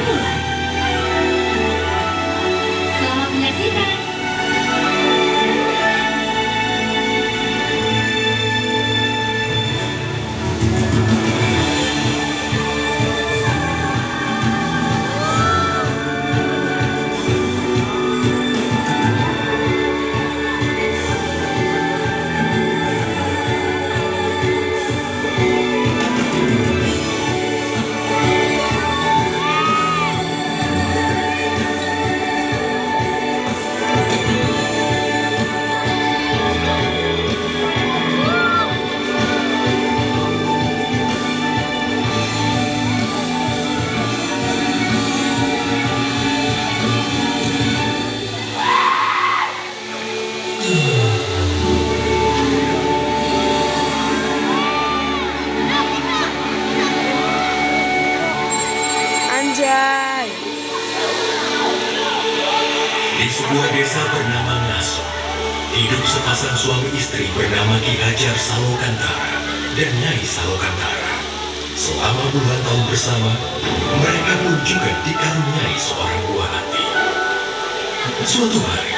dimulai. Selamat menyaksikan. Anjay. Di sebuah desa bernama Ngaso, hidup sepasang suami istri bernama Ki Hajar Salokantara dan Nyai Salokantara. Selama puluhan tahun bersama, mereka pun juga dikaruniai seorang buah hati. Suatu hari,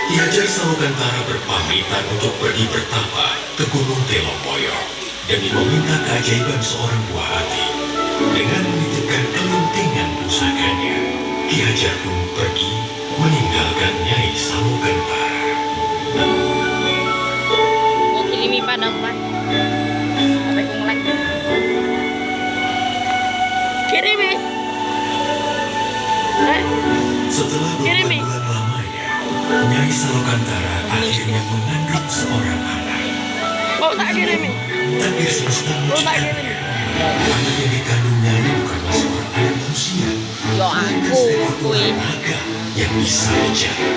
Ki Hajar Salokantara berpamitan untuk pergi bertapa ke Gunung Telomoyo demi meminta keajaiban seorang buah hati. Dengan menitipkan kelentingan pusakanya, Ki Hajar pun pergi meninggalkan Nyai Salokantara. Mau kilimi pa naman. Sampai kong like. Kirimi. Setelah beberapa Kirimi. bulan lamanya, Nyai Salokantara akhirnya mengandung seorang anak. Mau tak kirimi? Takdir semesta menciptakannya. Anak yang dikandung Nyai bukanlah seorang anak manusia, Yo melainkan aku, seekor kui. ular naga yang bisa bicara.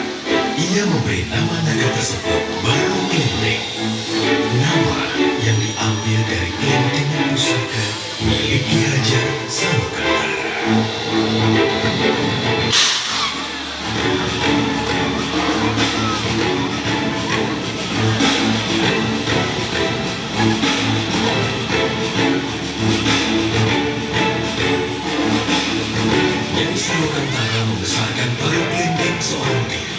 Ia memberi nama naga tersebut Baru Kelenteng. Nama yang diambil dari kelentengan pusaka milik Ki Hajar Salokantara. Nyai Salokantara membesarkan Baru Kelenteng seorang diri.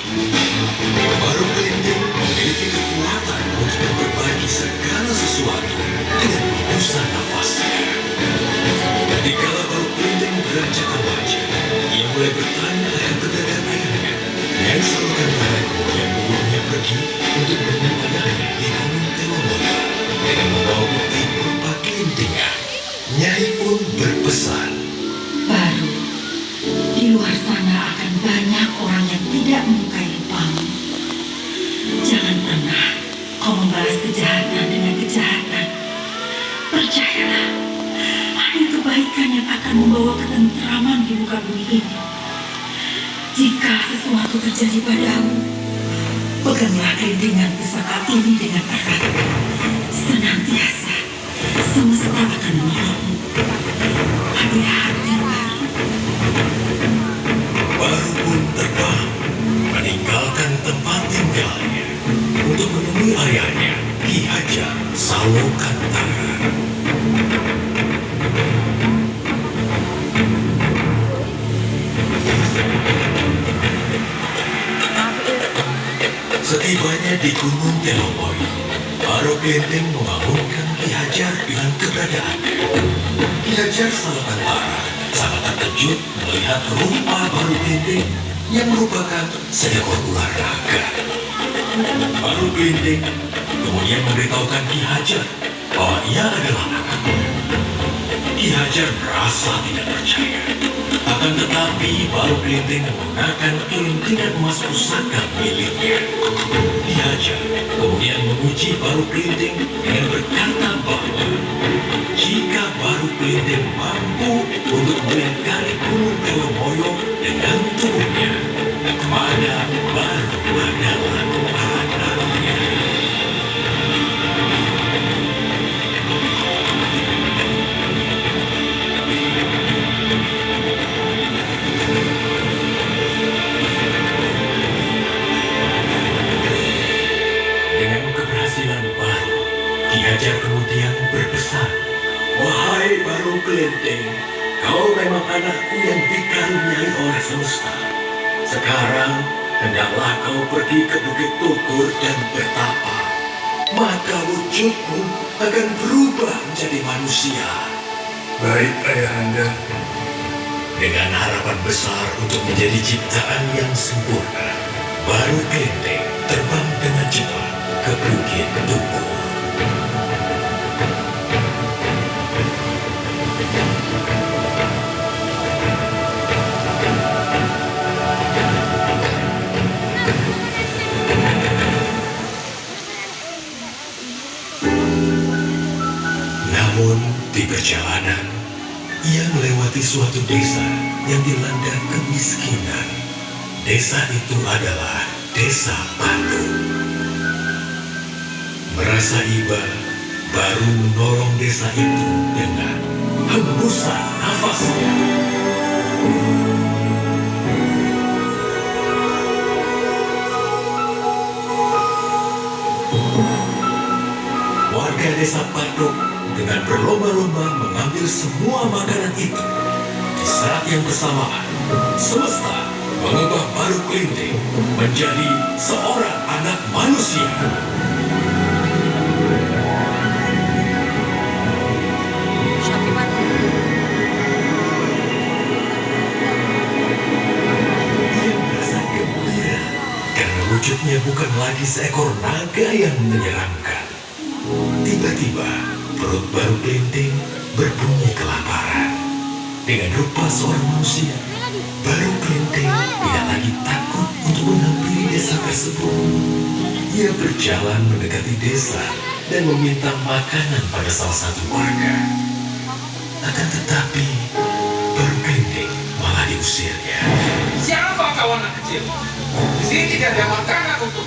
Baru Kelenteng memiliki kekuatan untuk berbagi segala sesuatu dengan hembusan nafasnya. Dikala Baru Kelenteng beranjak remaja, ia mulai bertanya akan keberadaan ayahnya. Nyai Salokantara kemudian mengurungnya pergi untuk menemui ayahnya di Gunung Telomoyo dengan membawa bukti berupa kelentengan. Nyai pun berpesan, Baru, di luar sana akan banyak orang yang tidak menyukai rupamu. Jangan pernah kau membalas kejahatan dengan kejahatan. Percayalah, hanya kebaikan yang akan membawa ketentraman di muka bumi ini. Jika sesuatu terjadi padamu, peganglah kelentingan pusaka ini dengan erat. Senantiasa, semesta akan menolongmu. Hati-hati, Baru. Baru pun terbang meninggalkan tempat tinggalnya untuk menemui ayahnya Ki Hajar Salokantara. Setibanya di Gunung Telomoyo, Baru Kelenteng membangunkan Ki Hajar dengan keberadaannya. Ki Hajar Salokantara sangat terkejut melihat rupa Baru Kelenteng yang merupakan seekor ular naga. Baru Kelenteng kemudian memberitahukan Ki Hajar bahwa ia adalah anaknya. Ki Hajar merasa tidak percaya. Akan tetapi Baru Kelenteng menggunakan kelentingan emas pusaka miliknya. Ki Hajar kemudian menguji Baru Kelenteng dengan berkata bahwa jika Baru Kelenteng mampu untuk melingkari Gunung Telomoyo dengan tubuhnya, maka Baru adalah anaknya. Dengan keberhasilan Baru, Ki Hajar kemudian berpesan, "Wahai Baru Kelenteng, kau memang anakku yang dikaruniai oleh semesta. Sekarang, hendaklah kau pergi ke Bukit Tukur dan bertapa. Maka wujudmu akan berubah menjadi manusia. Baik, Ayahanda. Dengan harapan besar untuk menjadi ciptaan yang sempurna, baru Kelenteng terbang dengan cepat ke Bukit Tukur. Namun, di perjalanan, ia melewati suatu desa yang dilanda kemiskinan. Desa itu adalah Desa Patu. Merasa iba, baru menolong desa itu dengan hembusan nafasnya. Warga desa Patok dengan berlomba-lomba mengambil semua makanan itu. Di saat yang bersamaan, semesta mengubah Baru Kelenteng menjadi seorang anak manusia. Shopee Pan. Ia merasa gembira karena wujudnya bukan lagi seekor naga yang menyeramkan. Tiba-tiba, perut Baru Kelenteng berbunyi kelaparan. Dengan rupa seorang manusia, Baru Kelenteng tidak lagi takut untuk menghampiri desa tersebut. Ia berjalan mendekati desa dan meminta makanan pada salah satu warga. Akan tetapi, Baru Kelenteng malah diusirnya. Siapa kau anak kecil? Di sini tidak ada makanan untuk.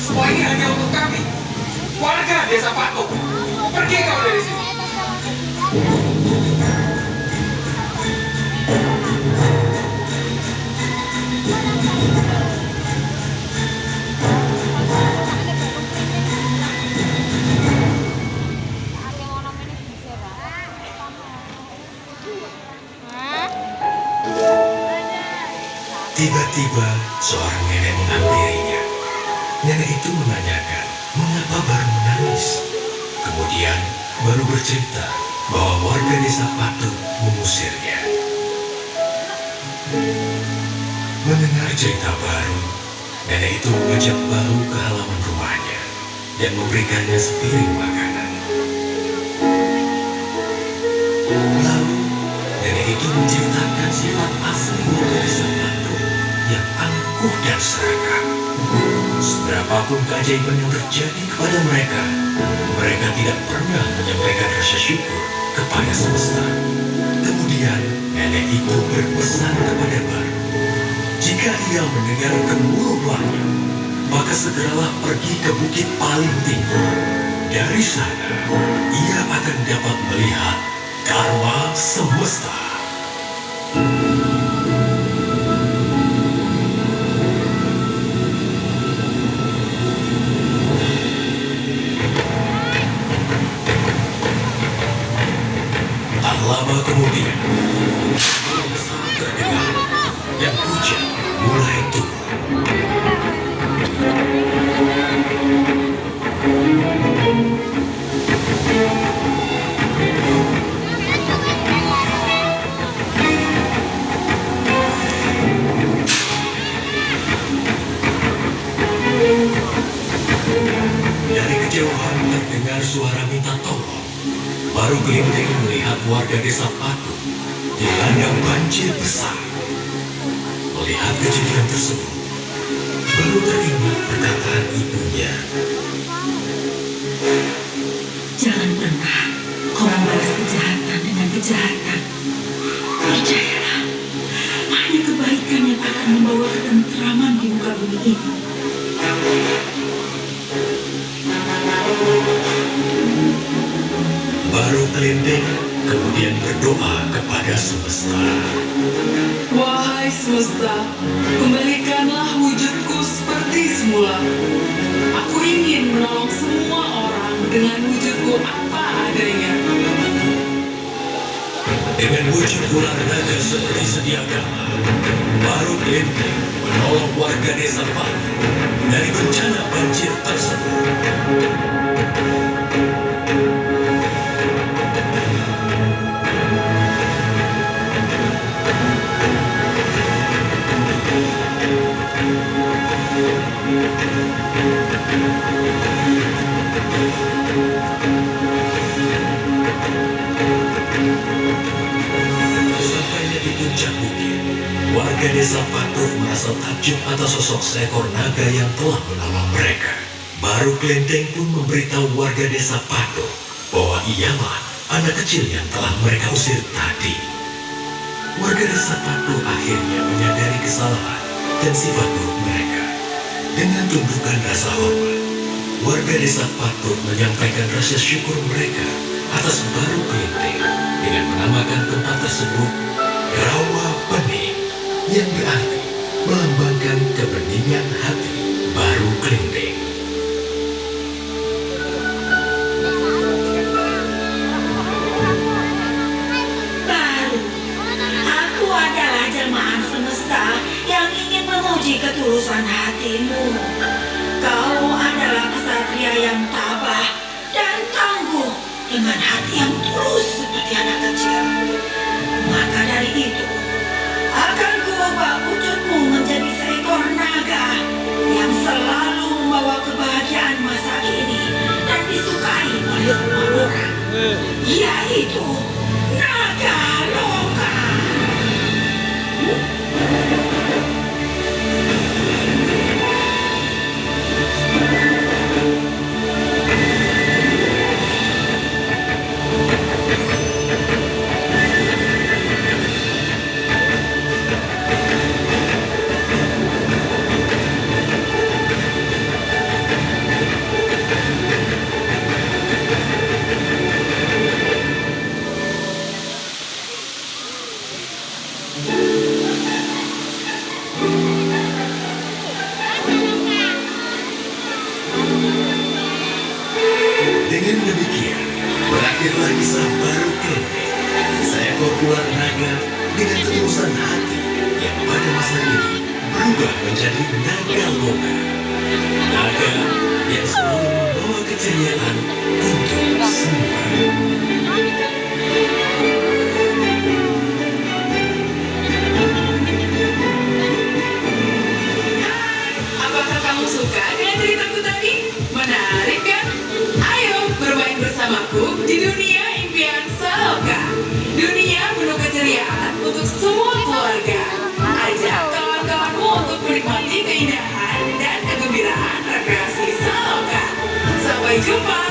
Semua ini hanya untuk kami. Warga desa Patok. Pergi kau dari sini. Tiba-tiba, seorang nenek menghampirinya. Nenek itu menanyakan mengapa Baru menangis. Kemudian, Baru bercerita bahwa warga desa Patok mengusirnya. Mendengar cerita Baru, nenek itu mengajak Baru ke halaman rumahnya dan memberikannya sepiring makanan. Lalu, nenek itu menceritakan sifat asli warga desa Patok yang angkuh dan serakah. Seberapapun keajaiban yang terjadi kepada mereka, mereka tidak pernah menyampaikan rasa syukur kepada semesta. Kemudian, nenek itu berpesan kepada Baru, jika ia mendengar gemuruh langit, maka segeralah pergi ke bukit paling tinggi. Dari sana, ia akan dapat melihat karma semesta. Tak lama kemudian, gemuruh besar terdengar dan hujan mulai turun. Dari kejauhan terdengar suara minta tolong. Baru Kelenteng melihat warga desa Patok dilanda banjir besar. Melihat kejadian tersebut, baru teringat perkataan ibunya. Jangan pernah kau membalas kejahatan dengan kejahatan. Percayalah, hanya kebaikan yang akan membawa ketentraman di muka bumi ini. Baru Kelenteng kemudian berdoa kepada semesta. Wahai semesta, kembalikanlah wujudku seperti semula. Aku ingin menolong semua orang dengan wujudku apa adanya. Dengan wujud ular naga seperti sedia kala, baru Klinteng menolong warga desa Patu dari bencana banjir tersebut. Sampainya di puncak bukit, warga desa Patuh merasa takjub atas sosok seekor naga yang telah menolong mereka. Baru Klenteng pun memberitahu warga desa Patuh bahwa ialah anak kecil yang telah mereka usir tadi. Warga desa Patuh akhirnya menyadari kesalahan dan sifat buruk mereka. Dengan tunjukkan rasa hormat, warga desa Patuh menyampaikan rasa syukur mereka atas baru Klenteng dengan menamakan tempat tersebut Rawa Bening, yang berarti melambangkan kebeningan hati baru Klenteng. Baru, aku adalah jelmaan semesta yang ingin menguji ketulusan hatimu. Kau adalah kesatria yang tabah dan tangguh dengan hati yang tulus seperti anak kecil. Maka dari itu, akan kuubah wujudmu menjadi seekor naga yang selalu membawa kebahagiaan masa kini dan disukai oleh semua orang, yaitu naga loka. Dengan demikian, berakhirlah kisah baru Klenteng, seekor ular naga dengan ketulusan hati yang pada masa ini berubah menjadi naga loka. Naga yang selalu membawa keceriaan untuk semua. Apakah kamu suka dengan ceritaku tadi? Menarik kan? Ayo bermain bersamaku di dunia impian Saloka. Dunia penuh keceriaan untuk semua keluarga. Ajak kawan-kawanmu untuk menikmati keindahan dan kegembiraan rekreasi Saloka. Sampai jumpa!